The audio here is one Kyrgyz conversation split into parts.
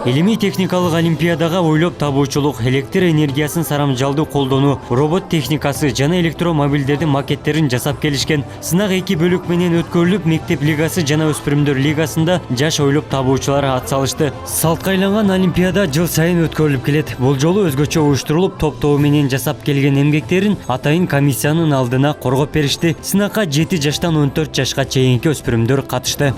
Илимий техникалык олимпиадага ойлоп табуучулук, электр энергиясын сарамжалдуу колдонуу, робот техникасы жана электромобилдердин макеттерин жасап келишкен. Сынак 2 бөлүк менен өткөрүлүп, мектеп лигасы жана өспүрүмдөр лигасында жаш ойлоп табуучулар атсалышты. Салтка айланган олимпиада жыл сайын өткөрүлүп келет. Бул жолу өзгөчө уюштурулуп, топтоо менен жасап келген эмгектерин атайын комиссиянын алдына коргоп беришти. Сынакка 7 жаштан 14 жашка чейинки өспүрүмдөр катышты.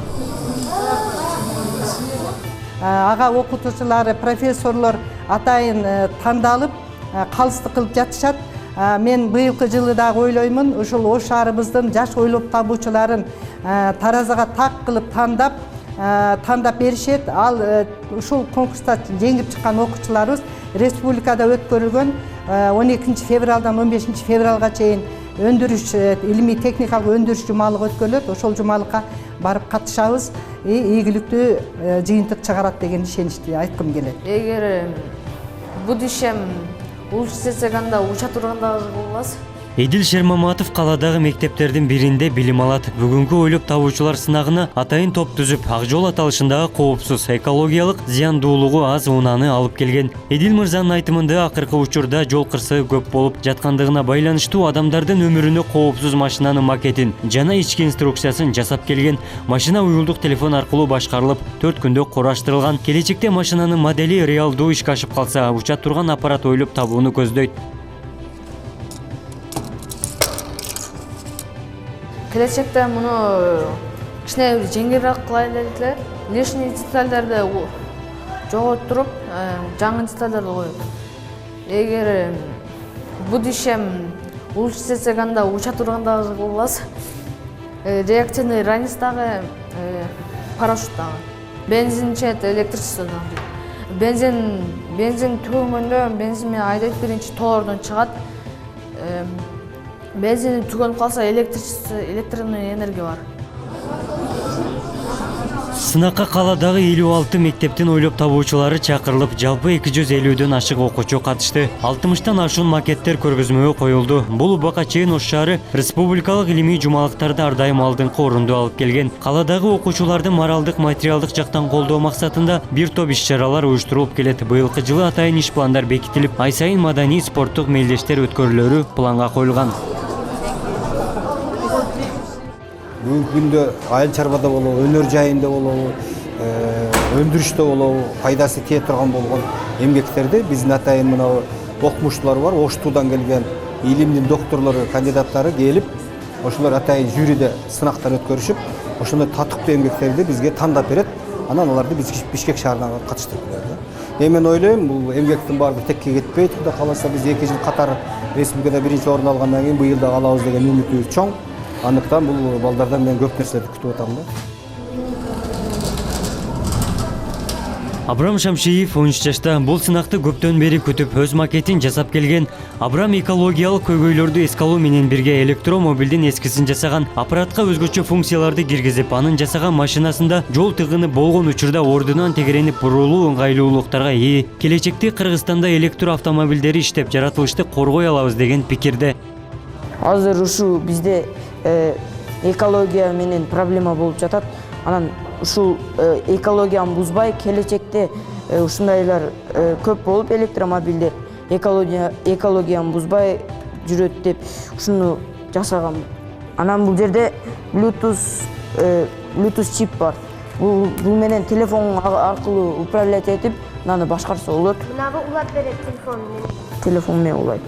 Ага окутуучулар, профессорлор атайын тандалып, калыстык кылып жатышат. Мен быйылкы жылы дагы ойлоймун, ушул Ош шаарыбыздын жаш ойлоп табуучуларын таразага так кылып тандап беришет. Ал ушул конкурста жеңип чыккан окуучуларыбыз республикада өткөрүлгөн 12 февралдан 15 февралга чейин өндүрүш, илимий техникалык өндүрүш жумалыгы өткөрүлөт. Ошол жумалыкка барып катышабыз, ийгиликтүү жыйынтык чыгарат деген ишеничти айткым келет. Эгер будущем улучшится, анда уча турганда болбас. Эдил Шермаматов каладагы мектептердин биринде билим алат. Бүгүнкү ойлоп табуучулар сынагына атайын топ түзүп, ак жол аталышындагы коопсуз, экологиялык зыяндуулугу аз унааны алып келген. Эдил мырзанын айтымында акыркы учурда жол кырсыгы көп болуп жаткандыгына байланыштуу адамдардын өмүрүнө коопсуз машинанын макетин жана ички инструкциясын жасап келген. Машина уюлдук телефон аркылуу башкарылып, 4 күндө кураштырылган. Келечекте машинанын модели реалдуу ишке ашып калса, уча турган аппарат ойлоп табууну көздөйт. Келечекте муну кичине жеңилирээк кылайлы эле. Лишний детальдерди жоготтуруп, жаңы детальдерди коюп. Эгер будущем улучшится, анда уча турганда болбас. Реактивный ранец дагы, парашют дагы. Бензин чет, электричество дагы. Бензин түгөнгөндө бензин менен айдайт, биринчи тоордон чыгат. Бензин түгөнүп калса электронный энергия бар. Сынакка каладагы 56 мектептин ойлоп табуучулары чакырылып, жалпы 250дөн ашык окуучу катышты. 60тан ашуун макеттер көргөзмөгө коюлду. Бул убакка чейин Ош шаары республикалык илимий жумалыктарда ар дайым алдыңкы орунду алып келген. Каладагы окуучулардын моралдык, материалдык жактан колдоо максатында бир топ иш-чаралар уюштурулуп келет. Быйылкы жылы атайын иш пландар бекитилип, ай сайын маданий спорттук мелдештер өткөрүлөрү планга коюлган. Бүгүнкү күндө айыл чарбада болобу, өнөр жайында болобу, өндүрүштө болобу, пайдасы тие турган болгон эмгектерди биздин атайын мына окумуштуулар бар, Оштуудан келген илимдин докторлору, кандидаттары келип, ошолор атайын жюриде сынактар өткөрүшүп, ошондой татыктуу эмгектерди бизге тандап берет. Анан аларды биз Бишкек шаарына катыштырып келет. Мен ойлойм, бул эмгектин баардыгы текке кетпейт. Кудай кааласа биз 2 жыл катар республикада 1-чи орун алгандан кийин быйыл да алабыз деген үмүтүбүз чоң. Андыктан бул балдардан мен көп нерселерди күтүп атам да. Абрам Шамшиев 13 жашта. Бул сынакты көптөн бери күтүп, өз макетин жасап келген. Абрам экологиялык көйгөйлөрдү эске алуу менен бирге электромобилдин эскисин жасаган. Аппаратка өзгөчө функцияларды киргизип, анын жасаган машинасында жол тыгынып болгон учурда ордунан тегеренип бурулуу ыңгайлуулуктарга ээ. Келечекте Кыргызстанда электр автомобилдери иштеп жаратылышты коргой алабыз деген пикирде. Азыр ушу бизде экология менен проблема болуп жатат. Анан ушул экологияны бузбай, келечекте ушундайлар көп болуп электромобилдер экологияны бузбай жүрөт деп ушуну жасагам. Анан бул жерде Bluetooth чип бар. Бул менен телефон аркылуу управлять этип, аны башкарса болот. Мынабы улап берет Телефон менен улайт.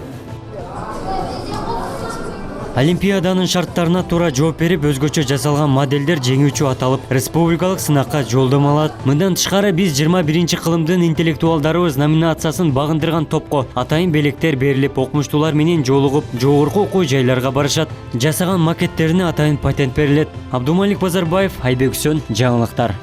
Олимпиаданын шарттарына туура жооп берип, өзгөчө жасалган модельдер жеңүүчү аталып, республикалык сынакка жолдомо алат. Мындан тышкары биз 21 кылымдын интеллектуалдарыбыз номинациясын багындырган топко атайын белектер берилип, окумуштуулар менен жолугуп, жогорку окуу жайларга барышат. Жасаган макеттерине атайын патент берилет. Абдумалик Базарбаев, Айбек Үсөн, жаңылыктар.